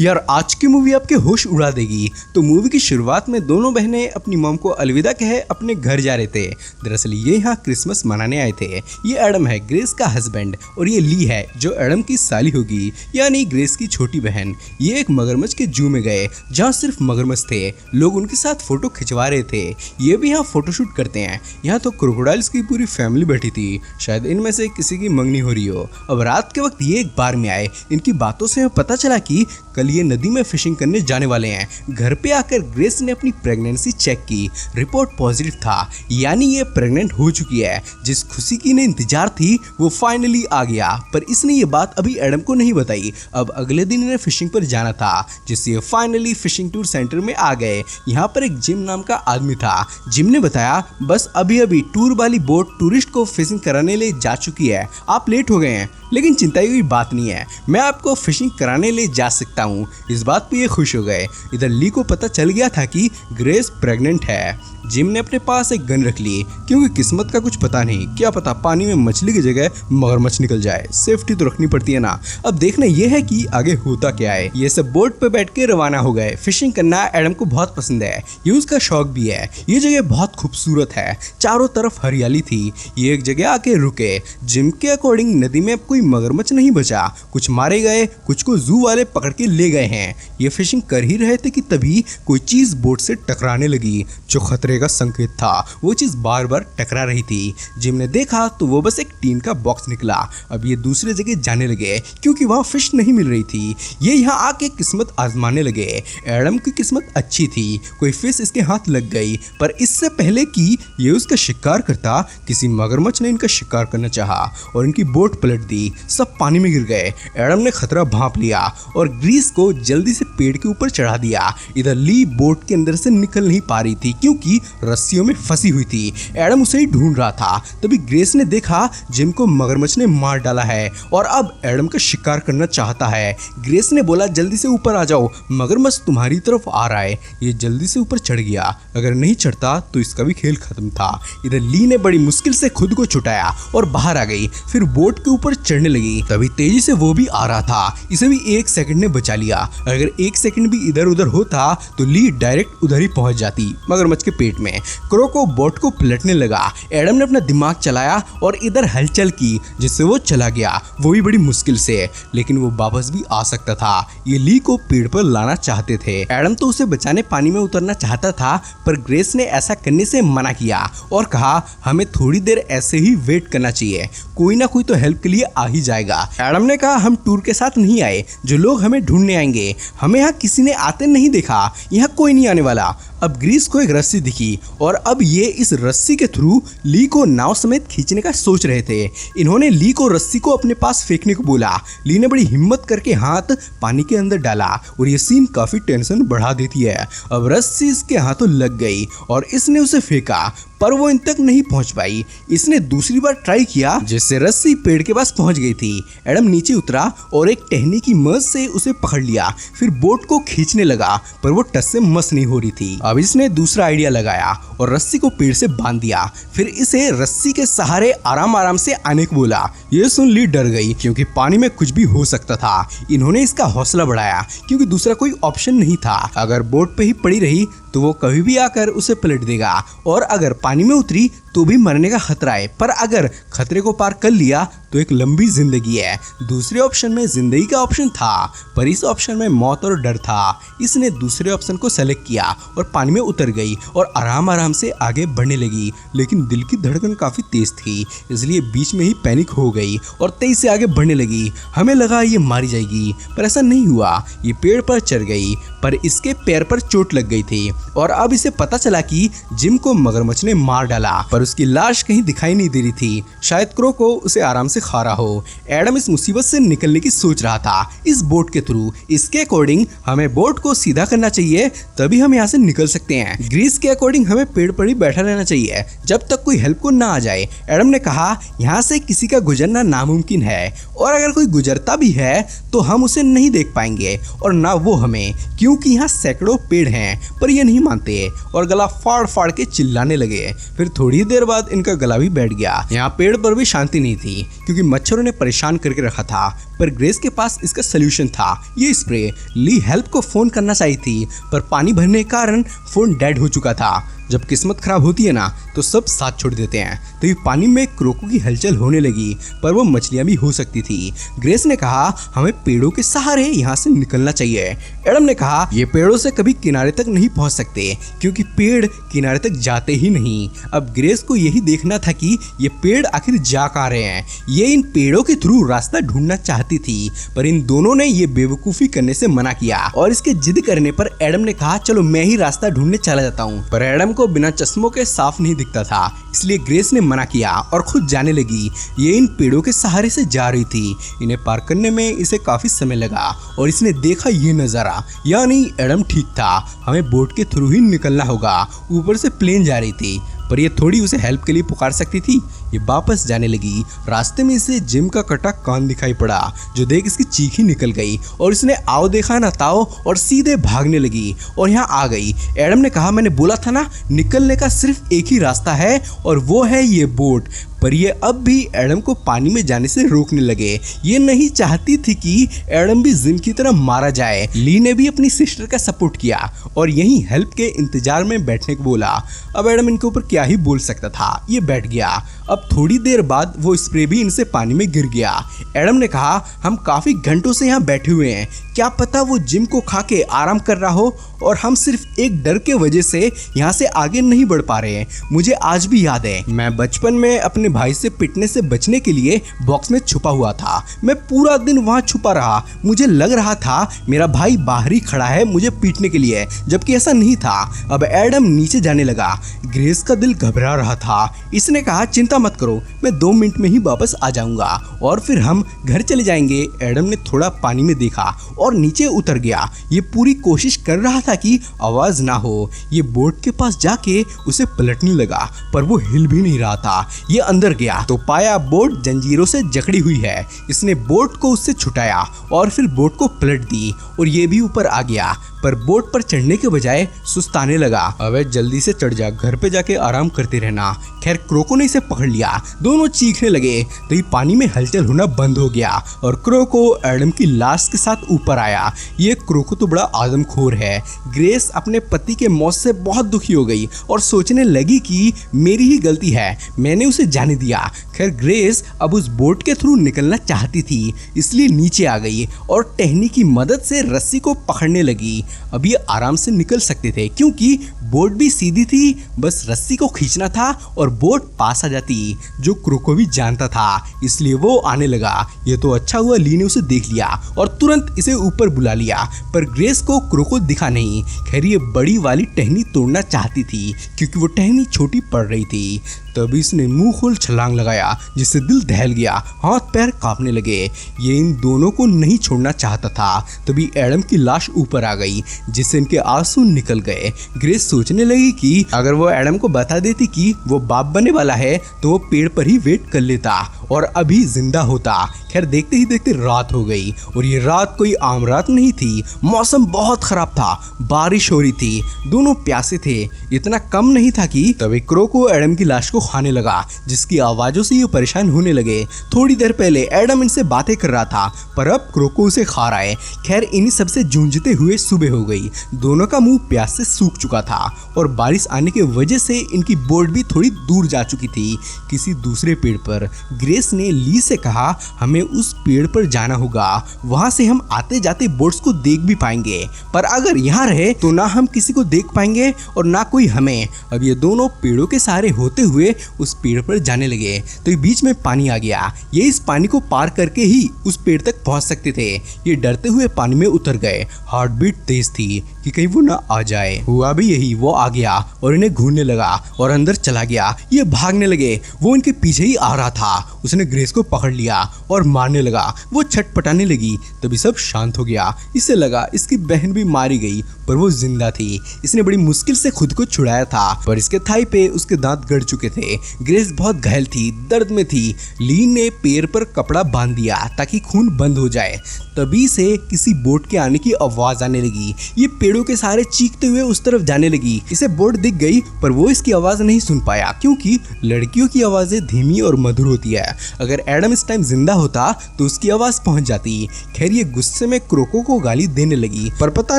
यार आज की मूवी आपके होश उड़ा देगी। तो मूवी की शुरुआत में दोनों बहनें अपनी मॉम को अलविदा कहे अपने घर जा रहे थे। दरअसल ये यहाँ क्रिसमस मनाने आए थे। ये एडम है ग्रेस का हस्बैंड और ये ली है जो एडम की साली होगी यानी ग्रेस की छोटी बहन। ये एक मगरमच्छ के जू में गए जहाँ सिर्फ मगरमच्छ थे। लोग उनके साथ फोटो खिंचवा रहे थे। ये भी यहाँ फोटोशूट करते हैं। यहाँ तो क्रोकोडाइल्स की पूरी फैमिली बैठी थी। शायद इनमें से किसी की मंगनी हो रही हो। अब रात के वक्त ये एक बार में आए। इनकी बातों से हमें पता चला कि कल ये नदी में फिशिंग करने जाने वाले हैं। घर पे आकर ग्रेस ने अपनी प्रेगनेंसी चेक की। रिपोर्ट पॉजिटिव था यानी ये प्रेग्नेंट हो चुकी है। जिस खुशी की इन्हें इंतजार थी वो फाइनली आ गया, पर इसने ये बात अभी एडम को नहीं बताई। अब अगले दिन इन्हें फिशिंग पर जाना था जिससे ये फाइनली फिशिंग टूर सेंटर में आ गए। यहाँ पर एक जिम नाम का आदमी था। जिम ने बताया बस अभी अभी टूर वाली बोट टूरिस्ट को फिशिंग कराने ले जा चुकी है, आप लेट हो गए हैं। लेकिन चिंता की बात नहीं है, मैं आपको फिशिंग कराने ले जा सकता हूँ। इस बात पे ये खुश हो गए। इधर ली को पता चल गया था कि ग्रेस प्रेग्नेंट है। जिम ने अपने पास एक गन रख ली क्योंकि किस्मत का कुछ पता नहीं, क्या पता पानी में मछली की जगह मगरमच्छ निकल जाए। सेफ्टी तो रखनी पड़ती है ना। अब देखना यह है कि आगे होता क्या है। ये सब बोट पे बैठ के रवाना हो गए। फिशिंग करना एडम को बहुत पसंद है, ये उसका शौक भी है। ये जगह बहुत खूबसूरत है, चारों तरफ हरियाली थी। ये एक जगह आके रुके। जिम के अकॉर्डिंग नदी में अब कोई मगरमच्छ नहीं बचा। कुछ मारे गए, कुछ को जू वाले पकड़ के ले गए हैं। ये फिशिंग कर ही रहे थे कि तभी कोई चीज बोट से टकराने लगी जो खतरे का संकेत था। वो चीज बार बार टकरा रही थी। जिम ने देखा तो वो बस एक टीन का बॉक्स निकला। अब ये दूसरे जगह जाने लगे क्योंकि वहां फिश नहीं मिल रही थी। ये यहाँ आके किस्मत आजमाने लगे। एडम की किस्मत अच्छी थी, कोई फिश इसके हाथ लग गई, पर इससे पहले कि ये उसका शिकार करता किसी मगरमच्छ ने इनका शिकार करना चाहा और इनकी बोट पलट दी। सब पानी में गिर गए। एडम ने खतरा भांप लिया और ग्रीस को जल्दी से पेड़ के ऊपर चढ़ा दिया। इधर ली बोट के अंदर से निकल नहीं पा रही थी क्योंकि रस्सियों में फंसी हुई थी। एडम उसे ही ढूंढ रहा था। तभी ग्रेस ने देखा जिम को मगरमच्छ ने मार डाला है और अब एडम का शिकार करना चाहता है। ग्रेस ने बोला जल्दी से ऊपर आ जाओ, मगरमच्छ तुम्हारी तरफ आ रहा है। ये जल्दी से ऊपर चढ़ गया। अगर नहीं चढ़ता तो इसका भी खेल खत्म था। इधर ली ने बड़ी मुश्किल से खुद को छुटाया और बाहर आ गई। फिर बोट के ऊपर चढ़ने लगी। तभी तेजी से वो भी आ रहा था। इसे भी 1 सेकंड ने बचा लिया। अगर 1 सेकंड भी इधर उधर होता तो ली डायरेक्ट उधर ही पहुंच जाती मगरमच्छ के पेट में। क्रोको बोट को पलटने लगा। एडम ने अपना दिमाग चलाया और इधर हलचल की जिससे वो चला गया, वो भी बड़ी मुश्किल से, लेकिन वो वापस भी आ सकता था। ये ली को पेड़ पर लाना चाहते थे। एडम तो उसे बचाने पानी में उतरना चाहता था, पर ग्रेस ने ऐसा करने से मना किया और कहा हमें थोड़ी देर ऐसे ही वेट करना चाहिए, कोई ना कोई तो हेल्प के लिए आ ही जाएगा। एडम ने कहा हम टूर के साथ नहीं आए, जो लोग हमें ढूंढने आएंगे। हमें यहाँ किसी ने आते नहीं देखा, यहाँ कोई नहीं आने वाला। अब ग्रीस को एक रस्सी दिखी और अब ये इस रस्सी के थ्रू ली को नाव समेत खींचने का सोच रहे थे। इन्होंने ली को रस्सी को अपने पास फेंकने को बोला। ली ने बड़ी हिम्मत करके हाथ पानी के अंदर डाला और ये सीन काफी टेंशन बढ़ा देती है। अब रस्सी इसके हाथों लग गई और इसने उसे फेंका, पर वो इन तक नहीं पहुंच पाई। इसने दूसरी बार ट्राई किया जिससे रस्सी पेड़ के पास पहुंच गई थी। एडम नीचे उतरा और एक टहनी की मदद से उसे पकड़ लिया। फिर बोट को खींचने लगा, पर वो टस से मस नहीं हो रही थी। अब इसने दूसरा आइडिया लगाया और रस्सी को पेड़ से बांध दिया। फिर इसे रस्सी के सहारे आराम आराम से आने को बोला। ये सुन ली डर गई क्योंकि पानी में कुछ भी हो सकता था। इन्होंने इसका हौसला बढ़ाया क्योंकि दूसरा कोई ऑप्शन नहीं था। अगर बोट पे ही पड़ी रही तो वो कभी भी आकर उसे पलट देगा और अगर पानी में उतरी तो भी मरने का खतरा है, पर अगर खतरे को पार कर लिया तो एक लंबी जिंदगी है। दूसरे ऑप्शन में जिंदगी का ऑप्शन था, पर इस ऑप्शन में मौत और डर था। इसने दूसरे ऑप्शन को सेलेक्ट किया और पानी में उतर गई और आराम आराम से आगे बढ़ने लगी। लेकिन दिल की धड़कन काफी तेज थी, इसलिए बीच में ही पैनिक हो गई और तेज से आगे बढ़ने लगी। हमें लगा ये मारी जाएगी, पर ऐसा नहीं हुआ। ये पेड़ पर चढ़ गई, पर इसके पैर पर चोट लग गई थी और अब इसे पता चला कि जिम को मगरमच्छ ने मार डाला, पर उसकी लाश कहीं दिखाई नहीं दे रही थी। शायद क्रोको उसे आराम से खा रहा हो। एडम इस मुसीबत से निकलने की सोच रहा था इस बोट के थ्रू। इसके अकॉर्डिंग हमें बोट को सीधा करना चाहिए, तभी हम यहाँ से निकल सकते हैं। ग्रीस के अकॉर्डिंग हमें पेड़ पर ही बैठा रहना चाहिए जब तक कोई हेल्प को ना आ जाए। एडम ने कहा यहाँ से किसी का गुजरना नामुमकिन है और अगर कोई गुजरता भी है तो हम उसे नहीं देख पाएंगे और ना वो हमें, क्योंकि यहाँ सैकड़ों पेड़ हैं पर यह नहीं मानते और गला फाड़ फाड़ के चिल्लाने लगे। फिर थोड़ी देर बाद इनका गला भी बैठ गया। यहाँ पेड़ पर भी शांति नहीं थी क्योंकि मच्छरों ने परेशान करके रखा था, पर ग्रेस के पास इसका सलूशन था, ये स्प्रे। ली हेल्प को फोन करना चाहिए थी, पर पानी भरने के कारण फोन डेड हो चुका था। जब किस्मत खराब होती है ना तो सब साथ छोड़ देते हैं। तो ये पानी में क्रोको की हलचल होने लगी, पर वो मछलियां भी हो सकती थी। ग्रेस ने कहा हमें पेड़ों के सहारे यहाँ से निकलना चाहिए। एडम ने कहा ये पेड़ों से कभी किनारे तक नहीं पहुँच सकते क्योंकि पेड़ किनारे तक जाते ही नहीं। अब ग्रेस को यही देखना था कि ये पेड़ आखिर जा कहाँ रहे हैं। ये इन पेड़ों के थ्रू रास्ता ढूंढना चाहती थी, पर इन दोनों ने ये बेवकूफ़ी करने से मना किया और इसके जिद करने पर एडम ने कहा चलो मैं ही रास्ता ढूंढने चला जाता हूँ। पर एडम को बिना चश्मों के साफ नहीं दिखता था, इसलिए ग्रेस ने मना किया और खुद जाने लगी। ये इन पेड़ों के सहारे से जा रही थी। इन्हें पार करने में इसे काफी समय लगा और इसने देखा ये नजारा, यानी एडम ठीक था, हमें बोट के थ्रू ही निकलना होगा। ऊपर से प्लेन जा रही थी, पर ये थोड़ी उसे हेल्प के लिए पुकार सकती थी। ये वापस जाने लगी। रास्ते में इसे जिम का कटा कान दिखाई पड़ा, जो देख इसकी चीख ही निकल गई और इसने आओ देखा ना ताओ और सीधे भागने लगी और यहाँ आ गई। एडम ने कहा मैंने बोला था ना निकलने का सिर्फ एक ही रास्ता है और वो है ये बोट। पर ये अब भी एडम को पानी में जाने से रोकने लगे। ये नहीं चाहती थी कि एडम भी जिम की तरह मारा जाए। ली ने भी अपनी सिस्टर का सपोर्ट किया और यहीं हेल्प के इंतजार में बैठने को बोला। अब एडम इनके ऊपर क्या ही बोल सकता था, ये बैठ गया। अब थोड़ी देर बाद वो स्प्रे भी इनसे पानी में गिर गया। एडम ने कहा हम काफी घंटों से यहाँ बैठे हुए हैं, क्या पता वो जिम को खा के आराम कर रहा हो और हम सिर्फ एक डर के वजह से यहाँ से आगे नहीं बढ़ पा रहे हैं। मुझे आज भी याद है मैं बचपन में अपने भाई से पिटने से बचने के लिए बॉक्स में छुपा हुआ था। मैं पूरा दिन वहाँ छुपा रहा, मुझे लग रहा था मेरा भाई बाहर ही खड़ा है मुझे पीटने के लिए, जबकि ऐसा नहीं था। अब एडम नीचे जाने लगा। ग्रेस का दिल घबरा रहा था। इसने कहा चिंता मत करो, मैं 2 मिनट में ही वापस आ जाऊंगा और फिर हम घर चले जाएंगे। एडम ने थोड़ा पानी में देखा और नीचे उतर गया। ये पूरी कोशिश कर रहा था कि आवाज ना हो। ये बोट के पास जाके उसे पलटने लगा, पर वो हिल भी नहीं रहा था। ये अंदर गया तो पाया बोट जंजीरों से जकड़ी हुई है। इसने बोट को उससे छुटाया और फिर बोट को पलट दी और ये भी ऊपर आ गया, पर बोट पर चढ़ने के बजाय सुस्ताने लगा। अबे जल्दी से चढ़ जा, घर पे जाके आराम करते रहना। खैर क्रोको ने इसे पकड़ लिया। दोनों चीखने लगे तो ये पानी में हलचल होना बंद हो गया और क्रोको एडम की लाश के साथ ऊपर आया। ये क्रोको तो बड़ा आदमखोर है। ग्रेस अपने पति के मौत से बहुत दुखी हो गई और सोचने लगी कि मेरी ही गलती है, मैंने उसे जाने दिया। खैर ग्रेस अब उस बोट के थ्रू निकलना चाहती थी, इसलिए नीचे आ गई और टहनी की मदद से रस्सी को पकड़ने लगी। अब ये आराम से निकल सकते थे क्योंकि बोट भी सीधी थी, बस रस्सी को खींचना था और बोट पास आ जाती, जो क्रोको भी जानता था, इसलिए वो आने लगा। ये तो अच्छा हुआ ली ने उसे देख लिया और तुरंत इसे ऊपर बुला लिया, पर ग्रेस को क्रोको दिखा नहीं। खैर ये बड़ी वाली टहनी तोड़ना चाहती थी क्योंकि वो टहनी छोटी पड़ रही थी। तभी इसने मुंह खोल छलांग लगाया जिससे दिल दहल गया, हाथ पैर कांपने लगे। ये इन दोनों को नहीं छोड़ना चाहता था। तभी एडम की लाश ऊपर आ गई जिससे इनके आंसू निकल गए। ग्रेस सोचने लगी कि अगर वो एडम को बता देती कि वो बाप बनने वाला है तो वो पेड़ पर ही वेट कर लेता और अभी जिंदा होता। खैर देखते ही देखते रात हो गई और ये रात कोई आम रात नहीं थी। मौसम बहुत खराब था, बारिश हो रही थी, दोनों प्यासे थे। इतना कम नहीं था कि तभी क्रोको एडम की लाश को खाने लगा, जिसकी आवाजों से ये परेशान होने लगे। थोड़ी देर पहले एडम इनसे बातें कर रहा था, पर अब क्रोको उसे खा रहा है। खैर इन्हीं सबसे जूझते हुए सुबह हो गई। दोनों का मुंह प्यास से सूख चुका था और बारिश आने की वजह से इनकी बोट भी थोड़ी दूर जा चुकी थी, किसी दूसरे पेड़ पर। ग्रेस ने ली से कहा हमें उस पेड़ पर जाना होगा, वहां से हम आते जाते बोट्स को देख भी पाएंगे, पर अगर यहाँ रहे तो ना हम किसी को देख पाएंगे और ना कोई हमें। अब ये दोनों पेड़ों के सहारे होते हुए उस पेड़ पर जाने लगे तो बीच में पानी आ गया। ये इस पानी को पार करके ही उस पेड़ तक पहुंच सकते थे। ये डरते हुए पानी में उतर गए। हार्ट बीट तेज थी कि कहीं वो ना आ जाए। हुआ भी यही, वो आ गया और इन्हें घूरने लगा और अंदर चला गया। ये भागने लगे, वो इनके पीछे ही आ रहा था। उसने ग्रेस को पकड़ लिया और मारने लगा। वो छटपटाने लगी, तभी सब शांत हो गया। इसे लगा इसकी बहन भी मारी गई, पर वो जिंदा थी। इसने बड़ी मुश्किल से खुद को छुड़ाया था, पर इसके थाई पे उसके दांत गड़ चुके थे। थे। ग्रेस बहुत घायल थी, दर्द में थी। ली ने पैर पर कपड़ा बांध दिया ताकि खून बंद हो जाए। तभी से किसी बोट के आने की आवाज आने लगी। ये पेड़ों के सहारे चीखते हुए उस तरफ जाने लगी। इसे बोट दिख गई पर वो इसकी आवाज नहीं सुन पाया क्योंकि लड़कियों की आवाजें धीमी और मधुर होती है। अगर एडम इस टाइम जिंदा होता तो उसकी आवाज पहुंच जाती। खैर ये गुस्से में क्रोको को गाली देने लगी पर पता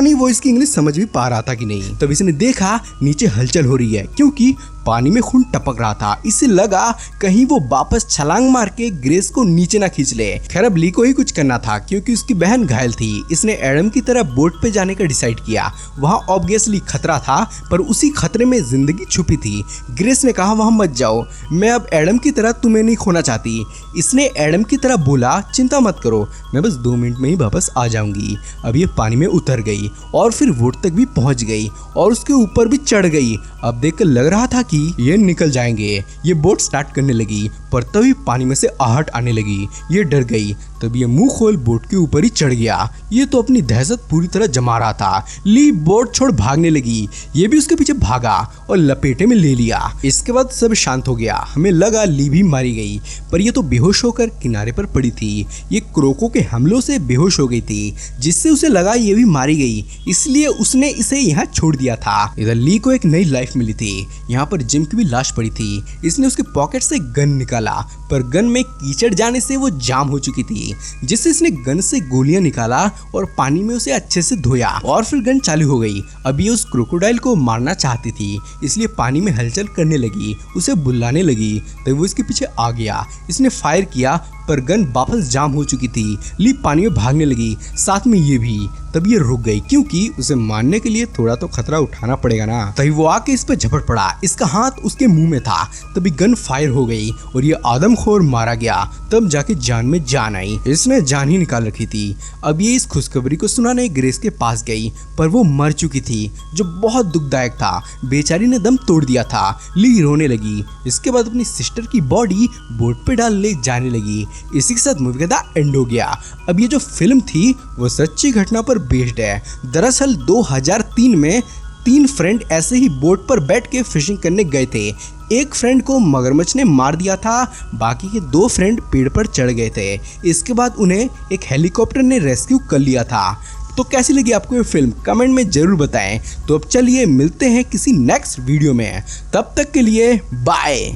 नहीं वो इसकी इंग्लिश समझ भी पा रहा था कि नहीं। तब इसने देखा नीचे हलचल हो रही है क्योंकि पानी में खून टपक रहा था। इसे लगा कहीं वो वापस छलांग मार के ग्रेस को नीचे ना खींच ले। खैर अब ली को ही कुछ करना था क्योंकि उसकी बहन घायल थी। इसने एडम की तरह बोट पे जाने का डिसाइड किया। वहाँ ऑब्वियसली खतरा था पर उसी खतरे में जिंदगी छुपी थी। ग्रेस ने कहा वहाँ मत जाओ, मैं अब एडम की तरह तुम्हें नहीं खोना चाहती। इसने एडम की तरह बोला चिंता मत करो, मैं बस 2 मिनट में ही वापस आ जाऊंगी। अब ये पानी में उतर गई और फिर बोट तक भी पहुंच गई और उसके ऊपर भी चढ़ गई। अब देखकर लग रहा था कि ये निकल जाएंगे। ये बोट स्टार्ट करने लगी पर तभी पानी में से आहट आने लगी। ये डर गई। तब ये मुंह खोल बोट के ऊपर ही चढ़ गया। ये तो अपनी दहशत पूरी तरह जमा रहा था। ली बोट छोड़ भागने लगी। ये भी उसके पीछे भागा और लपेटे में ले लिया। इसके बाद सब शांत हो गया। हमें लगा ली भी मारी गई पर ये तो बेहोश होकर किनारे पर पड़ी थी। ये क्रोको के हमलों से बेहोश हो गई थी जिससे उसे लगा ये भी मारी गई, इसलिए उसने इसे यहाँ छोड़ दिया था। इधर ली को एक नई लाइफ मिली थी। यहाँ पर जिम की भी लाश पड़ी थी। इसने उसके पॉकेट से गन निकाला पर गन में कीचड़ जाने से वो जाम हो चुकी थी, जिससे इसने गन से गोलियां निकाला और पानी में उसे अच्छे से धोया और फिर गन चालू हो गई। अब ये उस क्रोकोडाइल को मारना चाहती थी इसलिए पानी में हलचल करने लगी, उसे बुलाने लगी। तब वो इसके पीछे आ गया। इसने फायर किया पर गन वापस जाम हो चुकी थी। ली पानी में भागने लगी, साथ में ये भी। तब ये रुक गई क्योंकि उसे मारने के लिए थोड़ा तो खतरा उठाना पड़ेगा ना। तभी वो आके इस पे झपट पड़ा। इसका हाथ उसके मुंह में था। तभी गन फायर हो गई और ये आदमखोर मारा गया। तब जाके जान में जान आई। इसने जान ही निकाल रखी थी। अब ये इस खुशखबरी को सुनाने ग्रेस के पास गई पर वो मर चुकी थी, जो बहुत दुखदायक था। बेचारी ने दम तोड़ दिया था। ली रोने लगी। इसके बाद अपनी सिस्टर की बॉडी बोट पे डाल ले जाने लगी। इसी के साथ मूवी का एंड हो गया। अब ये जो फिल्म थी वो सच्ची घटना पर बेस्ड है। दरअसल 2003 में 3 फ्रेंड ऐसे ही बोट पर बैठ के फिशिंग करने गए थे। एक फ्रेंड को मगरमच्छ ने मार दिया था, बाकी के 2 फ्रेंड पेड़ पर चढ़ गए थे। इसके बाद उन्हें एक हेलीकॉप्टर ने रेस्क्यू कर लिया था। तो कैसी लगी आपको ये फिल्म कमेंट में जरूर बताएं। तो अब चलिए मिलते हैं किसी नेक्स्ट वीडियो में, तब तक के लिए बाय।